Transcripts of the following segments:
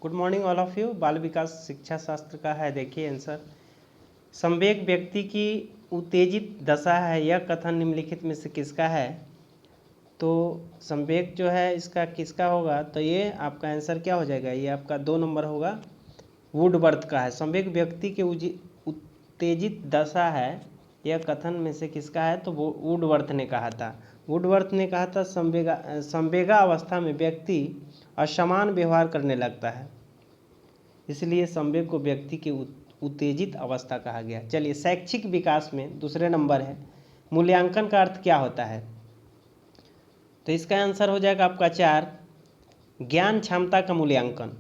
Good morning all of you. बाल विकास शिक्षा शास्त्र का है, देखिए आंसर। संवेग व्यक्ति की उत्तेजित दशा है, यह कथन निम्नलिखित में से किसका है? तो संवेग जो है इसका किसका होगा? तो ये आपका आंसर क्या हो जाएगा? ये आपका 2 नंबर होगा, वुडवर्थ का है। संवेग व्यक्ति के उत्तेजित दशा है, यह कथन में से किसका है? तो वो वुडवर्थ ने कहा था। वुडवर्थ ने कहा था संवेगा अवस्था में व्यक्ति असमान व्यवहार करने लगता है, इसलिए संवेग को व्यक्ति की उत्तेजित अवस्था कहा गया। चलिए, शैक्षिक विकास में दूसरे नंबर है, मूल्यांकन का अर्थ क्या होता है? तो इसका आंसर हो जाएगा आपका 4, ज्ञान क्षमता का मूल्यांकन।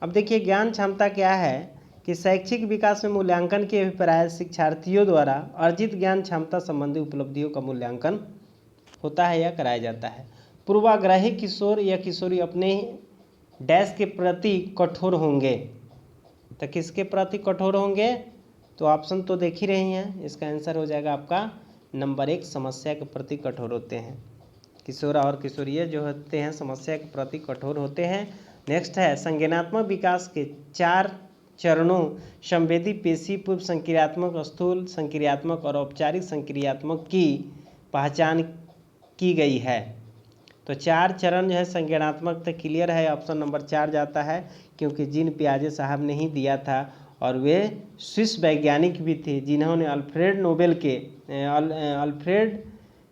अब देखिए, ज्ञान क्षमता क्या है कि शैक्षिक विकास में मूल्यांकन के अभिप्राय शिक्षार्थियों द्वारा अर्जित ज्ञान क्षमता संबंधी उपलब्धियों का मूल्यांकन होता है या कराया जाता है। पूर्वाग्रही किशोर या किशोरी अपने डैश के प्रति कठोर होंगे। तो किसके प्रति कठोर होंगे? तो ऑप्शन तो देख ही रही हैं, इसका आंसर हो जाएगा आपका नंबर 1, समस्या के प्रति कठोर होते हैं। किशोर और किशोरियाँ जो होते हैं समस्या के प्रति कठोर होते हैं। नेक्स्ट है, संज्ञानात्मक विकास के 4 चरणों संवेदी, पेशी, पूर्व संक्रियात्मक, स्थूल संक्रियात्मक और औपचारिक संक्रियात्मक की पहचान की गई है। तो 4 चरण जो है संज्ञानात्मक तो क्लियर है, ऑप्शन नंबर 4 जाता है, क्योंकि जीन पियाजे साहब ने ही दिया था और वे स्विस वैज्ञानिक भी थे जिन्होंने अल्फ्रेड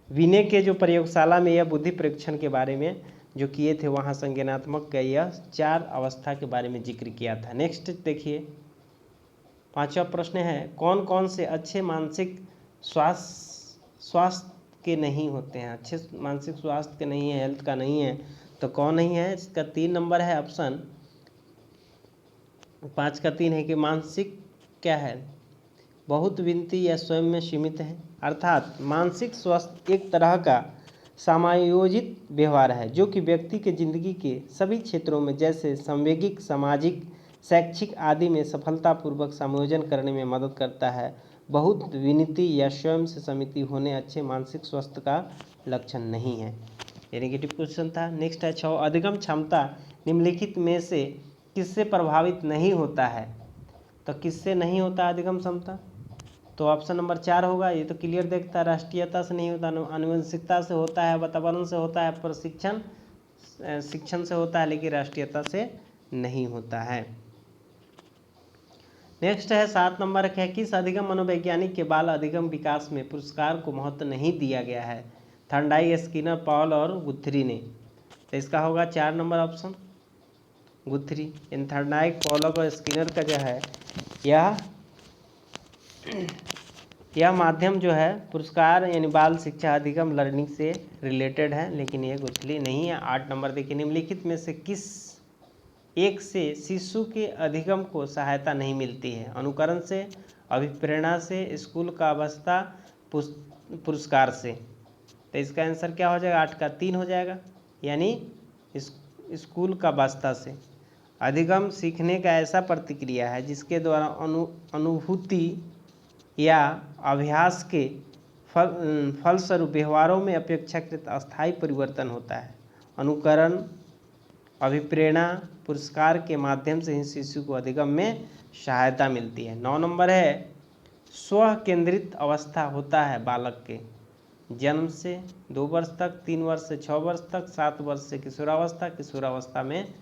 वीने के जो प्रयोगशाला में यह बुद्धि परीक्षण के बारे में जो किए थे, वहाँ संज्ञानात्मक का यह 4 अवस्था के बारे में जिक्र किया था। नेक्स्ट देखिए, 5वां प्रश्न है, कौन कौन से अच्छे मानसिक स्वास्थ्य के नहीं होते हैं? अच्छे मानसिक स्वास्थ्य के नहीं है, हेल्थ का नहीं है, तो कौन नहीं है? इसका 3 नंबर है ऑप्शन 5 का 3 है कि मानसिक क्या है, बहुत विनती या स्वयं में सीमित है। अर्थात मानसिक स्वास्थ्य एक तरह का समायोजित व्यवहार है जो कि व्यक्ति के जिंदगी के सभी क्षेत्रों में जैसे संवैगिक, सामाजिक, शैक्षिक आदि में सफलतापूर्वक समायोजन करने में मदद करता है। बहुत विनती या स्वयं से सीमित होने अच्छे मानसिक स्वास्थ्य का लक्षण नहीं है। ये नेगेटिव क्वेश्चन था। नेक्स्ट है 6, अधिगम क्षमता निम्नलिखित में से किससे प्रभावित नहीं होता है? तो किससे नहीं होता अधिगम क्षमता? तो ऑप्शन नंबर 4 होगा, ये तो क्लियर देखता है, राष्ट्रीयता से नहीं होता, आनुवंशिकता से होता है, वातावरण से होता है, शिक्षण से होता है, लेकिन राष्ट्रीयता से नहीं होता है। नेक्स्ट है 7 नंबर है, किस अधिगम मनोवैज्ञानिक के बाल अधिगम विकास में पुरस्कार को महत्व नहीं दिया गया है? थर्नडाइक, स्किनर, पॉल और गुथरी ने। तो इसका होगा 4 नंबर ऑप्शन, गुथरी। इन थर्नडाइक, पॉलक और स्किनर का जो है यह माध्यम जो है पुरस्कार यानी बाल शिक्षा अधिगम लर्निंग से रिलेटेड है, लेकिन यह गुथली नहीं है। 8 नंबर देखिए, निम्नलिखित में से किस एक से शिशु के अधिगम को सहायता नहीं मिलती है? अनुकरण से, अभिप्रेरणा से, स्कूल का अवस्था, पुरस्कार से। तो इसका आंसर क्या हो जाएगा? 8 का 3 हो जाएगा, यानी स्कूल का वास्ता से। अधिगम सीखने का ऐसा प्रतिक्रिया है जिसके द्वारा अनुभूति या अभ्यास के फलस्वरूप व्यवहारों में अपेक्षाकृत अस्थायी परिवर्तन होता है। अनुकरण, अभिप्रेरणा, पुरस्कार के माध्यम से ही शिशु को अधिगम में सहायता मिलती है। 9 नंबर है, स्व केंद्रित अवस्था होता है बालक के जन्म से 2 वर्ष तक, 3 वर्ष से 6 वर्ष तक, 7 वर्ष से किशोरावस्था, किशोरावस्था में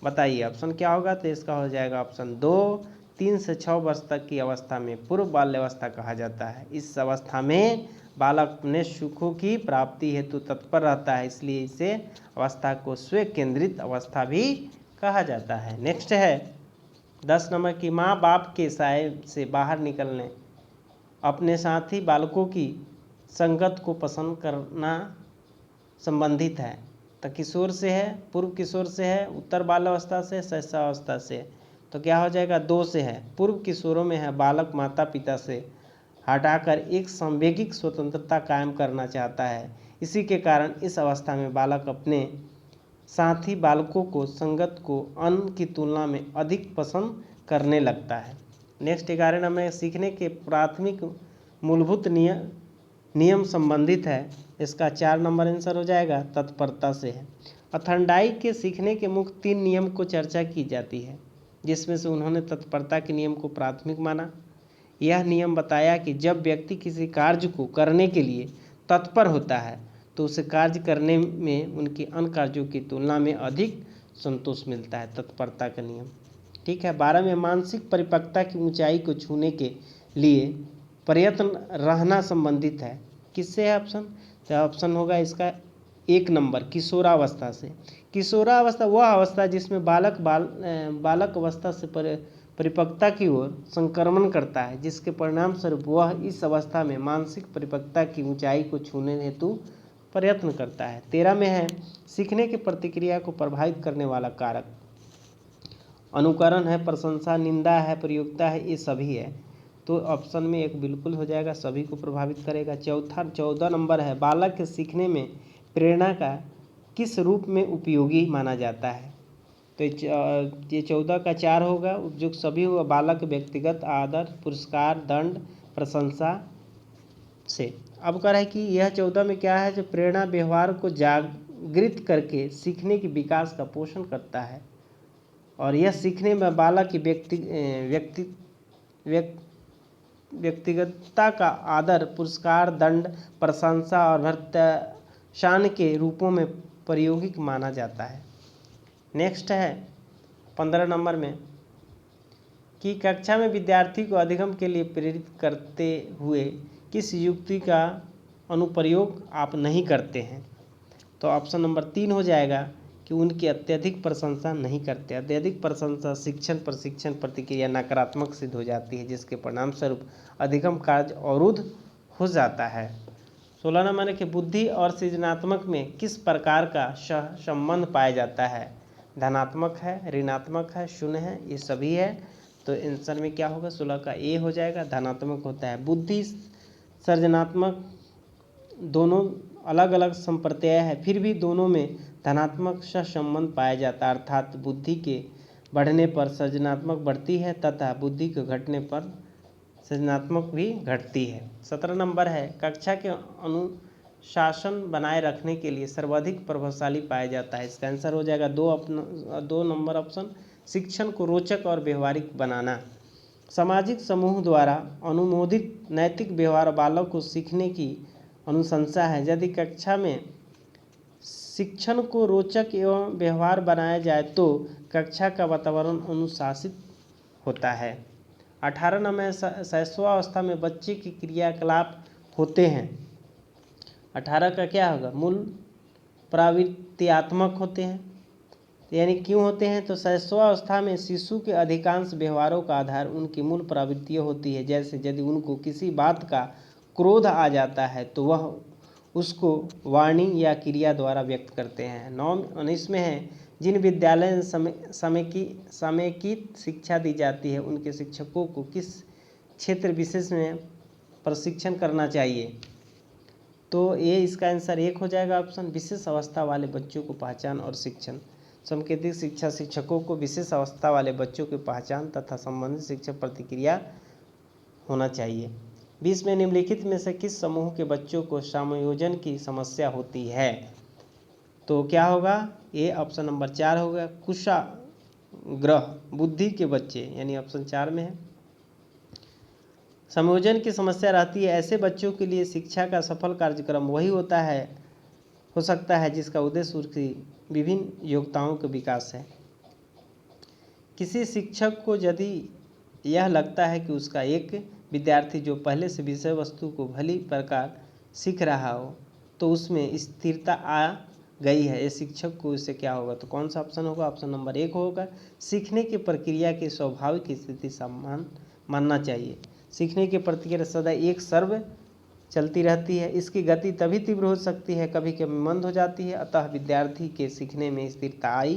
बताइए ऑप्शन क्या होगा? तो इसका हो जाएगा ऑप्शन 2, 3 से 6 वर्ष तक की अवस्था में पूर्व बाल्यावस्था कहा जाता है। इस अवस्था में बालक अपने सुखों की प्राप्ति हेतु तत्पर रहता है, इसलिए इसे अवस्था को स्व केंद्रित अवस्था भी कहा जाता है। नेक्स्ट है 10 नंबर की, माँ बाप के साए से बाहर निकलने, अपने साथी बालकों की संगत को पसंद करना संबंधित है। तो किशोर से है, पूर्व किशोर से है, उत्तर बाल्यावस्था से, शैशवावस्था से। तो क्या हो जाएगा? 2 से है। पूर्व किशोरों में है, बालक माता पिता से हटाकर एक संवैगिक स्वतंत्रता कायम करना चाहता है। इसी के कारण इस अवस्था में बालक अपने साथी बालकों को संगत को अन्य की तुलना में अधिक पसंद करने लगता है। नेक्स्ट 11 नंबर में सीखने के प्राथमिक मूलभूत नियम संबंधित है। इसका 4 नंबर आंसर हो जाएगा, तत्परता से है। अथर्नडाइक के सीखने के मुख्य 3 नियम को चर्चा की जाती है, जिसमें से उन्होंने तत्परता के नियम को प्राथमिक माना। यह नियम बताया कि जब व्यक्ति किसी कार्य को करने के लिए तत्पर होता है तो उसे कार्य करने में उनके अन्य कार्यों की तुलना में अधिक संतोष मिलता है। तत्परता का नियम, ठीक है। 12 में मानसिक परिपक्वता की ऊंचाई को छूने के लिए प्रयत्न रहना संबंधित है। किससे है ऑप्शन? तो ऑप्शन होगा इसका 1 नंबर, किशोरावस्था से। किशोरावस्था वह अवस्था जिसमें बालक अवस्था से परिपक्वता की ओर संक्रमण करता है, जिसके परिणाम स्वरूप वह इस अवस्था में मानसिक परिपक्वता की ऊंचाई को छूने हेतु प्रयत्न करता है। 13 में है सीखने की प्रतिक्रिया को प्रभावित करने वाला कारक। अनुकरण है, प्रशंसा, निंदा है, प्रयोक्ता है, ये सभी है। तो ऑप्शन में 1 बिल्कुल हो जाएगा, सभी को प्रभावित करेगा। 14 नंबर है बालक के सीखने में प्रेरणा का किस रूप में उपयोगी माना जाता है? तो ये 14 का 4 होगा, जो सभी हुआ बालक व्यक्तिगत आदर, पुरस्कार, दंड, प्रशंसा से। अब कह रहा है कि यह 14 में क्या है? जो प्रेरणा व्यवहार को जागृत करके सीखने के विकास का पोषण करता है, और यह सीखने में बालक की व्यक्तिगतता का आदर, पुरस्कार, दंड, प्रशंसा और प्रोत्साहन के रूपों में प्रायोगिक माना जाता है। नेक्स्ट है 15 नंबर में कि कक्षा में विद्यार्थी को अधिगम के लिए प्रेरित करते हुए किस युक्ति का अनुप्रयोग आप नहीं करते हैं? तो ऑप्शन नंबर 3 हो जाएगा कि उनकी अत्यधिक प्रशंसा नहीं करते। अत्यधिक प्रशंसा शिक्षण प्रशिक्षण प्रतिक्रिया नकारात्मक सिद्ध हो जाती है, जिसके परिणाम स्वरूप अधिगम कार्य अवरुद्ध हो जाता है। 16 नंबर है कि बुद्धि और सृजनात्मक में किस प्रकार का संबंध पाया जाता है? धनात्मक है, ऋणात्मक है, शून्य है, ये सभी है। तो आंसर में क्या होगा? 16 का ए हो जाएगा, धनात्मक होता है। बुद्धि सृजनात्मक दोनों अलग अलग संप्रत्यय है, फिर भी दोनों में धनात्मक सहसंबंध पाया जाता है, अर्थात बुद्धि के बढ़ने पर सृजनात्मक बढ़ती है तथा बुद्धि के घटने पर सृजनात्मक भी घटती है। 17 नंबर है कक्षा के अनुशासन बनाए रखने के लिए सर्वाधिक प्रभावशाली पाया जाता है। इसका आंसर हो जाएगा 2 नंबर ऑप्शन, शिक्षण को रोचक और व्यवहारिक बनाना। सामाजिक समूह द्वारा अनुमोदित नैतिक व्यवहार बालक को सीखने की अनुशंसा है। यदि कक्षा में शिक्षण को रोचक एवं व्यवहार बनाया जाए तो कक्षा का वातावरण अनुशासित होता है। 18 नंबर शैशवावस्था में बच्चे की क्रियाकलाप होते हैं। 18 का क्या होगा? मूल प्रवृत्त्यात्मक होते हैं। यानी क्यों होते हैं? तो शैशवावस्था में शिशु के अधिकांश व्यवहारों का आधार उनकी मूल प्रवृत्तियाँ होती है। जैसे यदि उनको किसी बात का क्रोध आ जाता है तो वह उसको वाणी या क्रिया द्वारा व्यक्त करते हैं। 19 में है जिन विद्यालय में समेकित शिक्षा दी जाती है उनके शिक्षकों को किस क्षेत्र विशेष में प्रशिक्षण करना चाहिए? तो ये इसका आंसर 1 हो जाएगा ऑप्शन, विशेष अवस्था वाले बच्चों को पहचान और शिक्षण। सांकेतिक शिक्षा शिक्षकों को विशेष अवस्था वाले बच्चों की पहचान तथा संबंधित शिक्षक प्रतिक्रिया होना चाहिए। 20 में निम्नलिखित में से किस समूह के बच्चों को समायोजन की समस्या होती है? तो क्या होगा? ये ऑप्शन नंबर 4 होगा, कुशाग्र बुद्धि के बच्चे, यानी ऑप्शन 4 में है। समायोजन की समस्या रहती है ऐसे बच्चों के लिए शिक्षा का सफल कार्यक्रम वही हो सकता है जिसका उद्देश्य उसकी विभिन्न योग्यताओं का विकास है। किसी शिक्षक को यदि यह लगता है कि उसका एक विद्यार्थी जो पहले से विषय वस्तु को भली प्रकार सीख रहा हो तो उसमें स्थिरता आ गई है, ये शिक्षक को इससे क्या होगा? तो कौन सा ऑप्शन होगा? ऑप्शन नंबर 1 होगा, सीखने की प्रक्रिया की स्वाभाविक स्थिति समान मानना चाहिए। सीखने की प्रक्रिया सदा एक सर्व चलती रहती है, इसकी गति तभी तीव्र हो सकती है कभी कभी मंद हो जाती है, अतः विद्यार्थी के सीखने में स्थिरता आई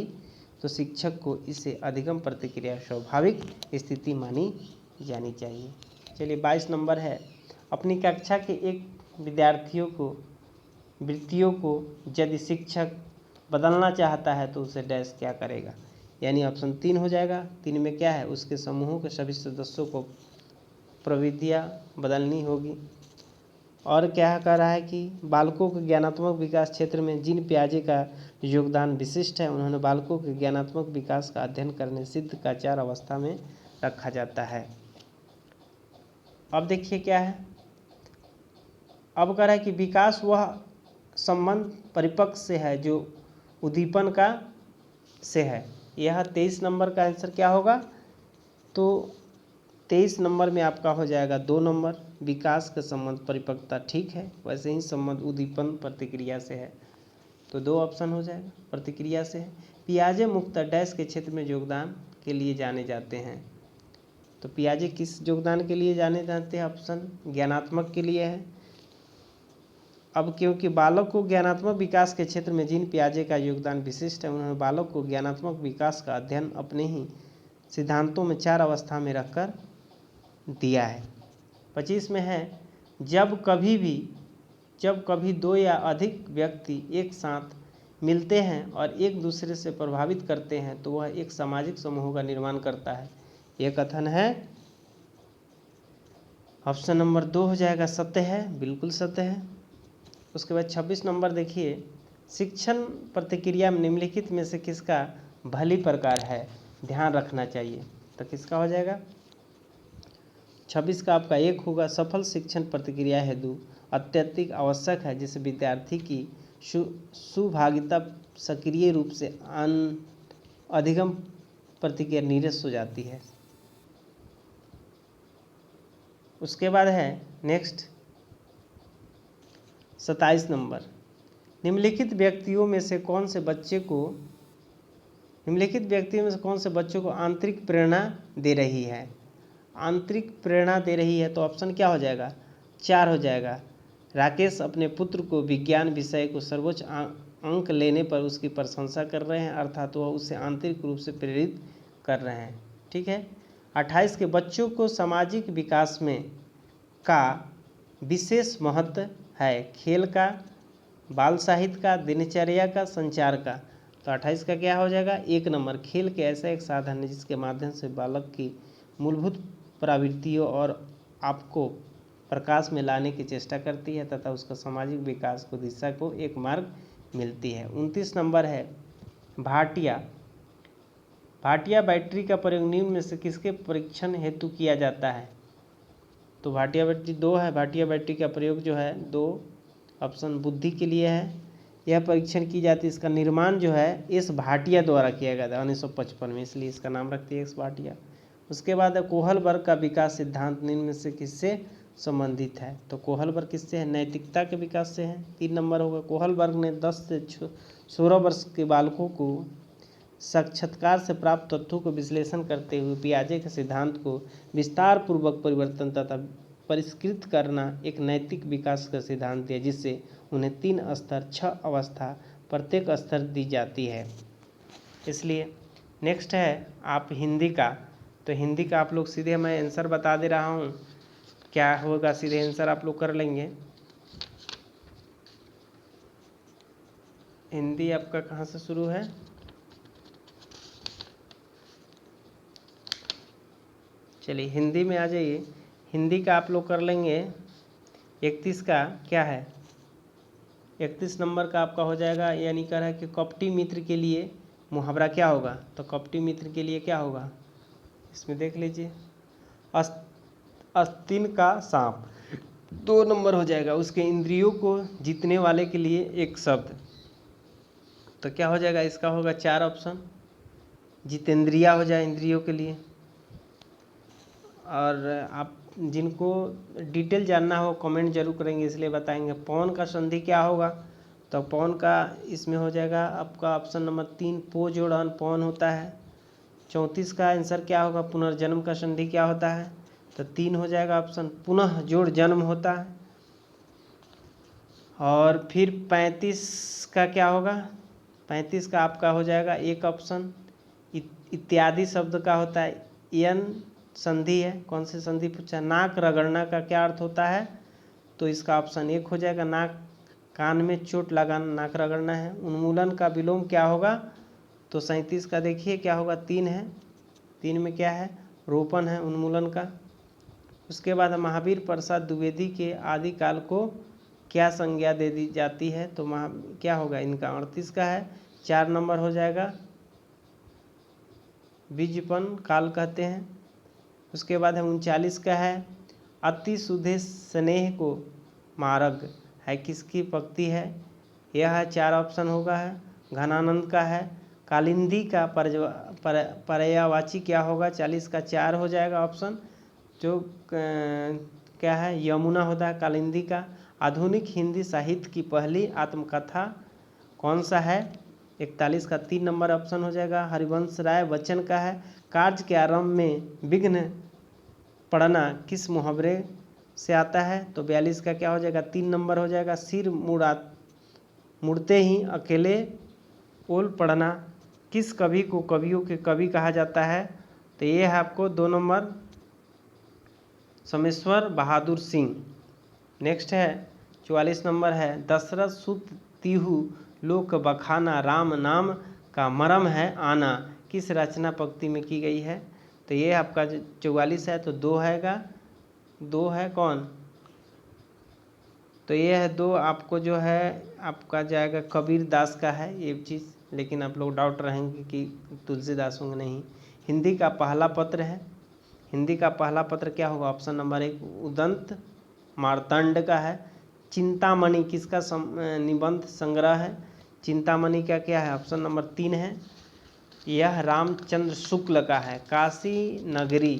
तो शिक्षक को इसे अधिगम प्रतिक्रिया स्वाभाविक स्थिति मानी जानी चाहिए। चलिए 22 नंबर है अपनी कक्षा के एक वृत्तियों को यदि शिक्षक बदलना चाहता है तो उसे डैश क्या करेगा? यानी ऑप्शन 3 हो जाएगा। 3 में क्या है? उसके समूह के सभी सदस्यों को प्रवृत्तियाँ बदलनी होगी। और क्या कह रहा है कि बालकों के ज्ञानात्मक विकास क्षेत्र में जीन पियाजे का योगदान विशिष्ट है। उन्होंने बालकों के ज्ञानात्मक विकास का अध्ययन करने सिद्ध का 4 अवस्था में रखा जाता है। अब देखिए क्या है, अब कह रहा है कि विकास वह संबंध परिपक्व से है जो उद्दीपन का से है। यह 23 नंबर का आंसर क्या होगा, तो 23 नंबर में आपका हो जाएगा 2 नंबर। विकास का संबंध परिपक्वता ठीक है, वैसे ही संबंध उद्दीपन प्रतिक्रिया से है, तो 2 ऑप्शन हो जाएगा, प्रतिक्रिया से है। पियाजे मुख्यतः डैश के क्षेत्र में योगदान के लिए जाने जाते हैं, तो पियाजे किस योगदान के लिए जाने जाते हैं, ऑप्शन ज्ञानात्मक के लिए है। अब क्योंकि बालक को ज्ञानात्मक विकास के क्षेत्र में जीन पियाजे का योगदान विशिष्ट है, उन्होंने बालक को ज्ञानात्मक विकास का अध्ययन अपने ही सिद्धांतों में 4 अवस्था में रखकर दिया है। 25 में है, जब कभी 2 या अधिक व्यक्ति एक साथ मिलते हैं और एक दूसरे से प्रभावित करते हैं तो वह एक सामाजिक समूह का निर्माण करता है। यह कथन है, ऑप्शन नंबर 2 हो जाएगा, सत्य है, बिल्कुल सत्य है। उसके बाद 26 नंबर देखिए, शिक्षण प्रतिक्रिया में निम्नलिखित में से किसका भली प्रकार है, ध्यान रखना चाहिए, तो किसका हो जाएगा, 26 का आपका 1 होगा। सफल शिक्षण प्रतिक्रिया हेतु अत्यधिक आवश्यक है जिससे विद्यार्थी की सुभागिता सक्रिय रूप से अधिगम प्रतिक्रिया नीरस हो जाती है। उसके बाद है नेक्स्ट 27 नंबर, निम्नलिखित व्यक्तियों में से कौन से बच्चों को आंतरिक प्रेरणा दे रही है, आंतरिक प्रेरणा दे रही है, तो ऑप्शन क्या हो जाएगा, 4 हो जाएगा। राकेश अपने पुत्र को विज्ञान विषय को सर्वोच्च अंक लेने पर उसकी प्रशंसा कर रहे हैं, अर्थात वह उसे आंतरिक रूप से प्रेरित कर रहे हैं, ठीक है। 28 के बच्चों को सामाजिक विकास में का विशेष महत्व है, खेल का, बाल साहित्य का, दिनचर्या का, संचार का, तो 28 का क्या हो जाएगा, 1 नंबर। खेल के ऐसा एक साधन है जिसके माध्यम से बालक की मूलभूत प्रवृत्तियों और आपको प्रकाश में लाने की चेष्टा करती है तथा उसका सामाजिक विकास को दिशा को एक मार्ग मिलती है। 29 नंबर है, भाटिया बैटरी का प्रयोग निम्न में से किसके परीक्षण हेतु किया जाता है, तो भाटिया बैटरी 2 है। भाटिया बैटरी का प्रयोग जो है 2 ऑप्शन बुद्धि के लिए है, यह परीक्षण की जाती है। इसका निर्माण जो है एस भाटिया द्वारा किया गया था 1955 में, इसलिए इसका नाम रखती है एस भाटिया। उसके बाद है कोहलबर्ग का विकास सिद्धांत निम्न में से किससे संबंधित है, तो कोहलबर्ग किससे है, नैतिकता के विकास से है, 3 नंबर होगा। कोहलबर्ग ने 10 से 16 वर्ष के बालकों को साक्षात्कार से प्राप्त तथ्यों को विश्लेषण करते हुए पियाजे के सिद्धांत को विस्तार पूर्वक परिवर्तन तथा परिष्कृत करना एक नैतिक विकास का सिद्धांत दिया, जिससे उन्हें 3 स्तर 6 अवस्था प्रत्येक स्तर दी जाती है। इसलिए नेक्स्ट है आप हिंदी का, तो हिंदी का आप लोग सीधे मैं आंसर बता दे रहा हूँ, क्या होगा सीधे आंसर आप लोग कर लेंगे। हिंदी आपका कहाँ से शुरू है, चलिए हिंदी में आ जाइए। हिंदी का आप लोग कर लेंगे 31 का क्या है, 31 नंबर का आपका हो जाएगा, यानी कह रहा है कि कपटी मित्र के लिए मुहावरा क्या होगा, तो कपटी मित्र के लिए क्या होगा, इसमें देख लीजिए, आस्तीन का सांप, 2 नंबर हो जाएगा। उसके इंद्रियों को जीतने वाले के लिए एक शब्द, तो क्या हो जाएगा, इसका होगा 4 ऑप्शन, जितेंद्रिया हो जाए इंद्रियों के लिए। और आप जिनको डिटेल जानना हो कमेंट जरूर करेंगे, इसलिए बताएंगे। पौन का संधि क्या होगा, तो पौन का इसमें हो जाएगा आपका ऑप्शन नंबर 3, पो जोड़ अन पौन होता है। 34 का आंसर क्या होगा, पुनर्जन्म का संधि क्या होता है, तो 3 हो जाएगा ऑप्शन, पुनः जोड़ जन्म होता है। और फिर 35 का क्या होगा, 35 का आपका हो जाएगा एक ऑप्शन, इत्यादि शब्द का होता है, यन संधि है, कौन सी संधि पूछा, नाक रगड़ना का क्या अर्थ होता है, तो इसका ऑप्शन 1 हो जाएगा, नाक, कान में चोट लगाना, नाक रगड़ना है। उन्मूलन का विलोम क्या होगा, तो 37 का देखिए क्या होगा, 3 है, 3 में क्या है, रोपण है उन्मूलन का। उसके बाद महावीर प्रसाद द्विवेदी के आदिकाल को क्या संज्ञा दे दी जाती है? तो क्या होगा इनका? 38 का है, 4 नंबर हो जाएगा, बीजपन काल कहते हैं। उसके बाद है 39 का है, अति सुधे स्नेह को मार्ग है किसकी पंक्ति है? यह है, 4 ऑप्शन होगा है, घनानंद का है। कालिंदी का पर्यायवाची क्या होगा? 40 का 4 हो जाएगा ऑप्शन, जो क्या है, यमुना होता है कालिंदी का। आधुनिक हिंदी साहित्य की पहली आत्मकथा कौन सा है? 41 का 3 नंबर ऑप्शन हो जाएगा, हरिवंश राय बच्चन का है। कार्य के आरंभ में विघ्न पड़ना किस मुहावरे से आता है? तो 42 का क्या हो जाएगा? 3 नंबर हो जाएगा, सिर मुड़ते ही अकेले ओल पड़ना किस कवि को कवियों के कवि कहा जाता है? तो ये है आपको 2 नंबर, सोमेश्वर बहादुर सिंह। नेक्स्ट है 44 नंबर है, दशरथ सुत तिहु लोक बखाना राम नाम का मरम है आना किस रचना पंक्ति में की गई है? तो ये आपका 44 है, तो 2 हैगा, 2 है कौन? तो ये है 2 आपको जो है आपका जाएगा कबीर दास का है ये चीज़, लेकिन आप लोग डाउट रहेंगे कि तुलसीदास होंगे, नहीं। हिंदी का पहला पत्र है, हिंदी का पहला पत्र क्या होगा? ऑप्शन नंबर 1 उदंत मार्तंड का है। चिंतामणि किसका निबंध संग्रह है? चिंतामणि का क्या है? ऑप्शन नंबर 3 है, यह रामचंद्र शुक्ल का है। काशी नगरी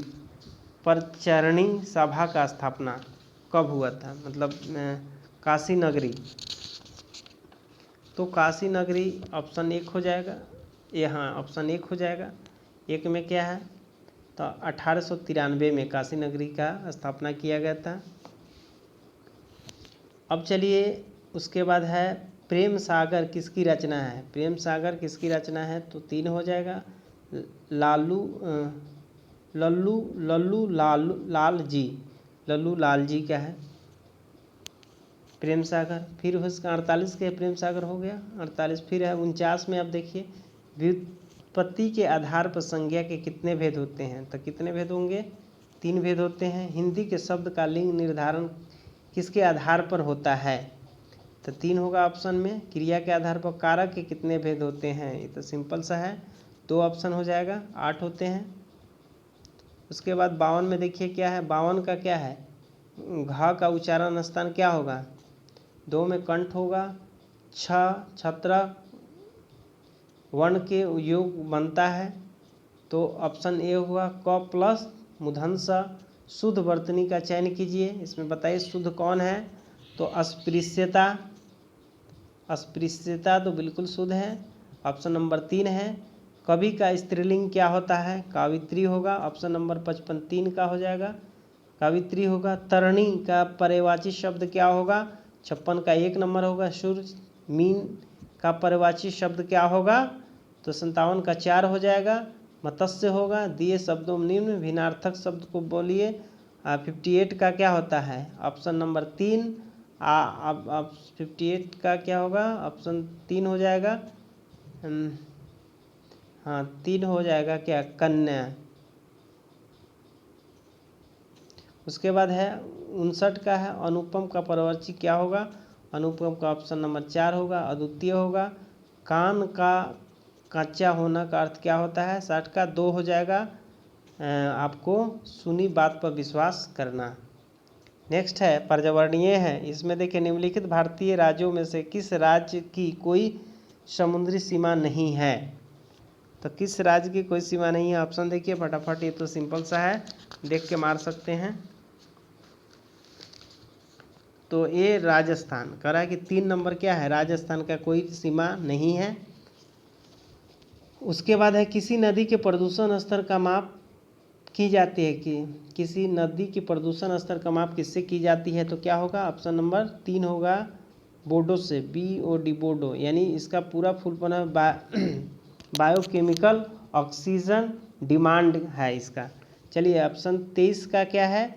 पर चरणी सभा का स्थापना कब हुआ था? मतलब काशी नगरी, तो काशी नगरी ऑप्शन 1 हो जाएगा, यहाँ ऑप्शन 1 हो जाएगा। 1 में क्या है? तो 1893 में काशी नगरी का स्थापना किया गया था। अब चलिए उसके बाद है प्रेम सागर किसकी रचना है? प्रेम सागर किसकी रचना है? तो 3 हो जाएगा, लल्लू लाल जी का है प्रेम सागर। फिर उसका 48 के प्रेम सागर हो गया, 48 फिर है 49 में। अब देखिए व्युत्पत्ति के आधार पर संज्ञा के कितने भेद होते हैं? तो कितने भेद होंगे? 3 भेद होते हैं। हिंदी के शब्द का लिंग निर्धारण किसके आधार पर होता है? तो 3 होगा ऑप्शन में। क्रिया के आधार पर कारक के कितने भेद होते हैं? ये तो सिंपल सा है, 2 ऑप्शन हो जाएगा, 8 होते हैं। उसके बाद 52 में देखिए क्या है, 52 का क्या है? घ का उच्चारण स्थान क्या होगा? 2 में कंठ होगा, छत्र वर्ण के योग बनता है, तो ऑप्शन ए हुआ क प्लस मूर्धन्य। शुद्ध वर्तनी का चयन कीजिए, इसमें बताइए शुद्ध कौन है? तो अस्पृश्यता, अस्पृश्यता तो बिल्कुल शुद्ध है, ऑप्शन नंबर 3 है। कवि का स्त्रीलिंग क्या होता है? कावित्री होगा, ऑप्शन नंबर 55 3 का हो जाएगा, कावित्री होगा। तरणी का पर्यायवाची शब्द क्या होगा? 56 का 1 नंबर होगा। सूर्य मीन का पर्यायवाची शब्द क्या होगा? तो 57 का 4 हो जाएगा। मत्स्य होगा। दिए शब्दों में निम्न भिन्नार्थक शब्द को बोलिए। 58 का क्या होता है? Option number 3। अब 58 का क्या होगा? ऑप्शन 3 हो जाएगा, हाँ 3 हो जाएगा क्या? कन्या। उसके बाद है 59 का है, अनुपम का पर्यायवाची क्या होगा? अनुपम का ऑप्शन नंबर 4 होगा, अद्वितीय होगा। कान का कच्चा होना का अर्थ क्या होता है? 60 का 2 हो जाएगा, आपको सुनी बात पर विश्वास करना। नेक्स्ट है पर्यावरणीय है, इसमें देखिए निम्नलिखित भारतीय राज्यों में से किस राज्य की कोई समुद्री सीमा नहीं है? तो किस राज्य की कोई सीमा नहीं है? ऑप्शन देखिए फटाफट, ये तो सिंपल सा है, देख के मार सकते हैं। तो ये राजस्थान कह रहा है कि 3 नंबर क्या है? राजस्थान का कोई सीमा नहीं है। उसके बाद है किसी नदी के प्रदूषण स्तर का माप की जाती है कि किसी नदी की प्रदूषण स्तर का माप किससे की जाती है? तो क्या होगा? ऑप्शन नंबर 3 होगा, बोडो से, BOD बोडो, यानी इसका पूरा फुल फॉर्म है बायोकेमिकल ऑक्सीजन डिमांड है इसका। चलिए ऑप्शन 23 का क्या है?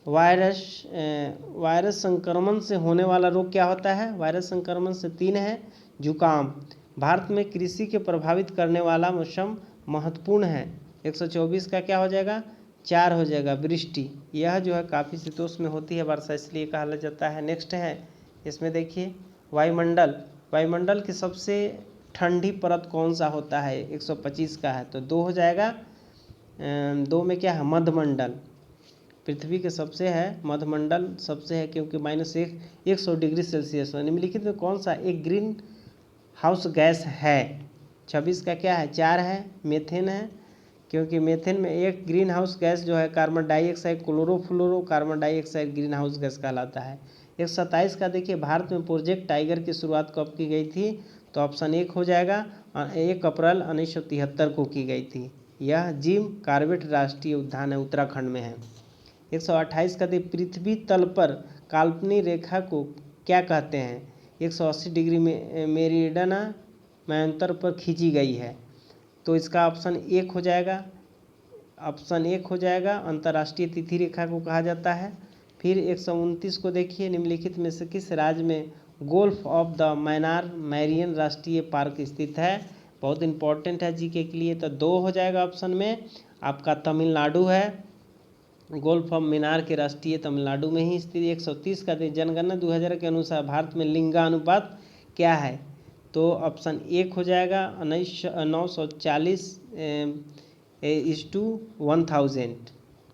वायरस संक्रमण से होने वाला रोग क्या होता है? वायरस संक्रमण से 3 है, जुकाम। भारत में कृषि के प्रभावित करने वाला मौसम महत्वपूर्ण है, 124 का क्या हो जाएगा? 4 हो जाएगा वृष्टि। यह जो है काफ़ी शीतोष्ण में होती है वर्षा, इसलिए कहा जाता है। नेक्स्ट है इसमें देखिए वायुमंडल। वायुमंडल की सबसे ठंडी परत कौन सा होता है? 125 का है, तो 2 हो जाएगा। 2 में क्या है? मध्यमंडल। पृथ्वी के सबसे है मध्यमंडल सबसे है, क्योंकि -100 डिग्री सेल्सियस है। निम्नलिखित में कौन सा एक ग्रीन हाउस गैस है? 26 का क्या है? 4 है, मीथेन है, क्योंकि मीथेन में एक ग्रीन हाउस गैस जो है carbon dioxide, chlorofluoro carbon dioxide green house gas कहलाता है। 127 का देखिए भारत में प्रोजेक्ट टाइगर की शुरुआत कब की गई थी? तो ऑप्शन 1 हो जाएगा, 1 अप्रैल 1973 को की गई थी। यह जिम कॉर्बेट राष्ट्रीय उद्यान है, उत्तराखंड में है। 128 का देखिए पृथ्वी तल पर काल्पनिक रेखा को क्या कहते हैं? 180 डिग्री मेरिडियन मध्यांतर पर खींची गई है, तो इसका ऑप्शन 1 हो जाएगा। ऑप्शन 1 हो जाएगा, अंतर्राष्ट्रीय तिथि रेखा को कहा जाता है। फिर 129 को देखिए निम्नलिखित में से किस राज्य में golf of the Menar Marrion राष्ट्रीय पार्क स्थित है? बहुत इंपॉर्टेंट है जीके के लिए, तो 2 हो जाएगा ऑप्शन में आपका तमिलनाडु है। गोल्फ ऑफ मीनार के राष्ट्रीय तमिलनाडु में ही स्थित। 130 का जनगणना 2000 के अनुसार भारत में लिंगानुपात क्या है? तो ऑप्शन 1 हो जाएगा 940 1:1000।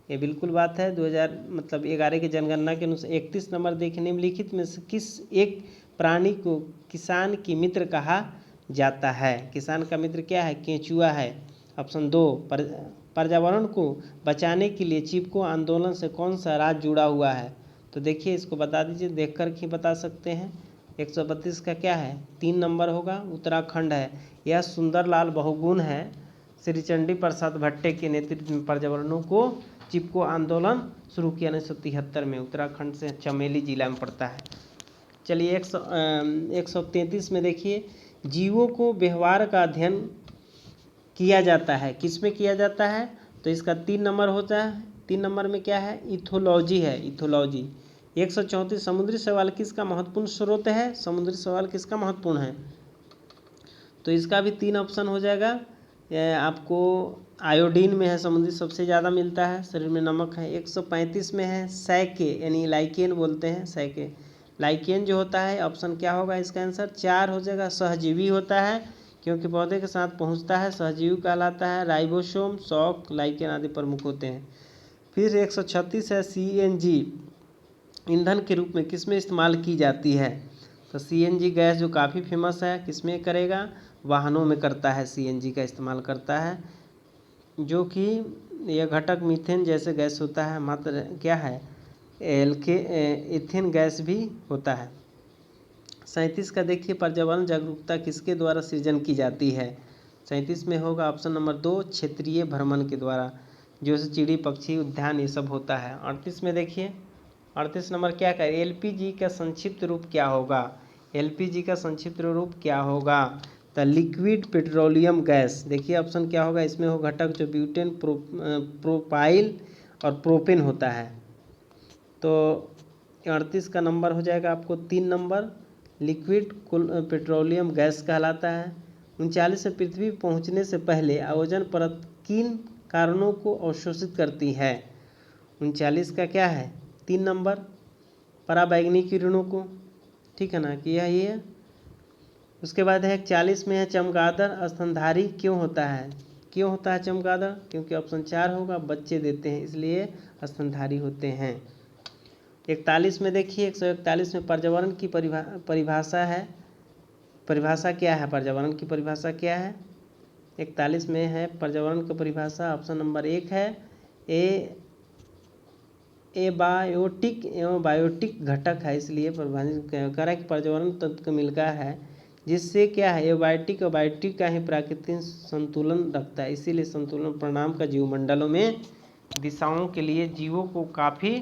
ये बिल्कुल बात है। 2011 की जनगणना के अनुसार। 31 नंबर देखिए निम्नलिखित में से किस एक प्राणी को किसान की मित्र कहा जाता है? किसान का मित्र क्या है? केंचुआ है। ऑप्शन 2 पर्यावरण को बचाने के लिए चिपको आंदोलन से कौन सा राज्य जुड़ा हुआ है? तो देखिए इसको बता दीजिए, देख कर ही बता सकते हैं। 132 का क्या है? 3 नंबर होगा, उत्तराखंड है। यह सुंदरलाल बहुगुण है। श्री चंडी प्रसाद भट्टे के नेतृत्व में पर्यावरणों को चिपको आंदोलन शुरू किया 1973 में। उत्तराखंड से चमेली जिला में पड़ता है। चलिए 133 में देखिए जीवों को व्यवहार का अध्ययन किया जाता है, किस में किया जाता है? तो इसका 3 नंबर होता है। 3 नंबर में क्या है? इथोलॉजी है, इथोलॉजी। 134 समुद्री शैवाल किसका महत्वपूर्ण स्रोत है? समुद्री शैवाल किसका महत्वपूर्ण है? तो इसका भी 3 ऑप्शन हो जाएगा। आपको आयोडीन में है, समुद्री सबसे ज़्यादा मिलता है, शरीर में नमक है। 135 में है सैके, यानी लाइकेन बोलते हैं, सैके। लाइकेन जो होता है, ऑप्शन क्या होगा इसका आंसर? 4 हो जाएगा। सहजीवी होता है, क्योंकि पौधे के साथ पहुंचता है, सहजीवी कहलाता है। राइबोसोम, शॉक, लाइकेन आदि प्रमुख होते हैं। फिर 136 है सीएनजी ईंधन के रूप में किस में इस्तेमाल की जाती है? तो सीएनजी गैस जो काफ़ी फेमस है, किस में करेगा? वाहनों में करता है, सीएनजी का इस्तेमाल करता है, जो कि यह घटक मीथेन जैसे गैस होता है, मात्र क्या है इथेन गैस भी होता है। 37 का देखिए पर्यावरण जागरूकता किसके द्वारा सृजन की जाती है? 37 में होगा ऑप्शन नंबर 2 क्षेत्रीय भ्रमण के द्वारा, जो चिड़ी पक्षी उद्यान ये सब होता है। 38 में देखिए 38 नंबर क्या करें? एलपीजी का संक्षिप्त रूप क्या होगा? एलपीजी का संक्षिप्त रूप क्या होगा? तो लिक्विड पेट्रोलियम गैस। देखिए ऑप्शन क्या होगा इसमें? हो घटक जो ब्यूटेन, प्रोपाइल और प्रोपेन होता है। तो 38 का नंबर हो जाएगा आपको 3 नंबर, लिक्विड पेट्रोलियम गैस कहलाता है। 39 में पृथ्वी पहुंचने से पहले ओजोन परत किन कारणों को अवशोषित करती है? 39 का क्या है? 3 नंबर, पराबैंगनी किरणों को, ठीक है ना, कि यही है। उसके बाद है 41 में है चमगादड़ स्तनधारी क्यों होता है? क्यों होता है चमगादड़? क्योंकि ऑप्शन 4 होगा, बच्चे देते हैं इसलिए स्तनधारी होते हैं। 41 में देखिए 141 में पर्यावरण की परिभाषा है। परिभाषा क्या है? पर्यावरण की परिभाषा क्या है? 41 में है पर्यावरण की परिभाषा, ऑप्शन नंबर 1 है एबायोटिक एवं बायोटिक घटक है, इसलिए परिभाषित कर रहा है कि पर्यावरण तत्व का मिलका है, जिससे क्या है एबायोटिक और बायोटिक का ही प्राकृतिक संतुलन रखता है, इसीलिए संतुलन परिणाम का जीवमंडलों में दिशाओं के लिए जीवों को काफ़ी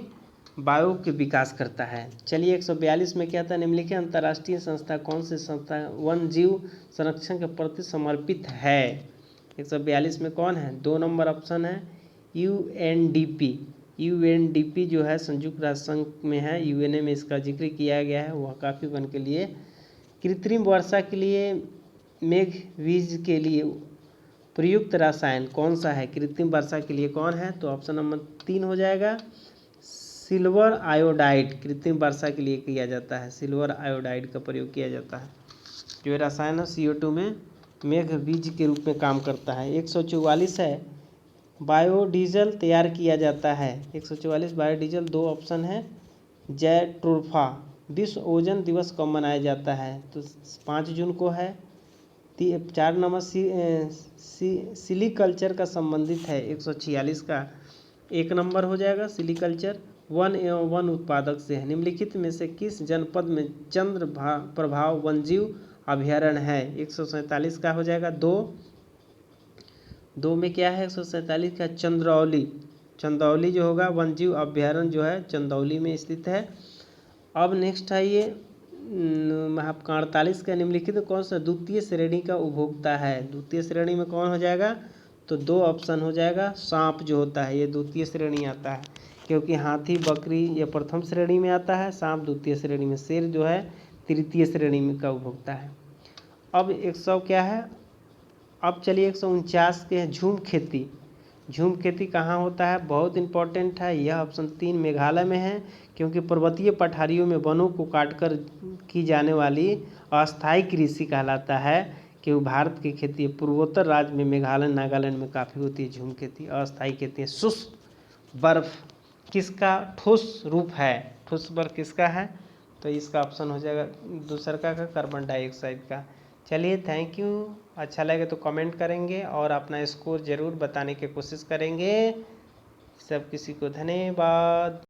वायु के विकास करता है। चलिए 142 में क्या था? निम्नलिखित अंतर्राष्ट्रीय संस्था कौन सी संस्था वन जीव संरक्षण के प्रति समर्पित है? 142 में कौन है? 2 नंबर ऑप्शन है यूएनडीपी। यूएनडीपी जो है संयुक्त राष्ट्र संघ में है, यूएनए में इसका जिक्र किया गया है। वह काफ़ी वन के लिए कृत्रिम वर्षा के लिए मेघ बीज के लिए प्रयुक्त रसायन कौन सा है कृत्रिम वर्षा के लिए? कौन है? तो ऑप्शन नंबर 3 हो जाएगा सिल्वर आयोडाइड। कृत्रिम वर्षा के लिए किया जाता है, सिल्वर आयोडाइड का प्रयोग किया जाता है। जो रसायन है CO2 में मेघ बीज के रूप में काम करता है। 144 है बायोडीजल तैयार किया जाता है। 144 बायोडीजल, 2 ऑप्शन है जैट्रोफा। विश्व ओजोन दिवस कब मनाया जाता है? तो 5 जून को है। 4 नंबर सिलीकल्चर का संबंधित है 146 का 1 नंबर हो जाएगा। सिलीकल्चर वन एवं वन उत्पादक से है। निम्नलिखित में से किस जनपद में चंद्र प्रभाव वन्यजीव अभ्यारण्य है? 147 का हो जाएगा। 2 में क्या है? 147 का चंद्रौली। चंदौली जो होगा वन्यजीव अभ्यारण्य जो है चंदौली में स्थित है। अब नेक्स्ट है ये 48 का निम्नलिखित कौन सा द्वितीय श्रेणी का उपभोक्ता है? द्वितीय श्रेणी में कौन हो जाएगा? तो 2 ऑप्शन हो जाएगा। सांप जो होता है ये द्वितीय श्रेणी आता है, क्योंकि हाथी बकरी ये प्रथम श्रेणी में आता है, सांप द्वितीय श्रेणी में, शेर जो है तृतीय श्रेणी में का उपभोक्ता है। अब 100 क्या है? अब चलिए 149 के हैं झूम खेती। झूम खेती कहाँ होता है? बहुत इंपॉर्टेंट है यह। ऑप्शन 3 मेघालय में है, क्योंकि पर्वतीय पठारियों में वनों को काटकर की जाने वाली अस्थायी कृषि कहलाता है। क्योंकि भारत की खेती पूर्वोत्तर राज्य में मेघालय नागालैंड में काफ़ी होती है झूम खेती, अस्थायी खेती है। शुष्क बर्फ किसका ठोस रूप है? ठोस बर्फ किसका है? तो इसका ऑप्शन हो जाएगा दूसरा का कार्बन डाइऑक्साइड का। चलिए थैंक यू। अच्छा लगे तो कमेंट करेंगे और अपना स्कोर ज़रूर बताने की कोशिश करेंगे। सब किसी को धन्यवाद।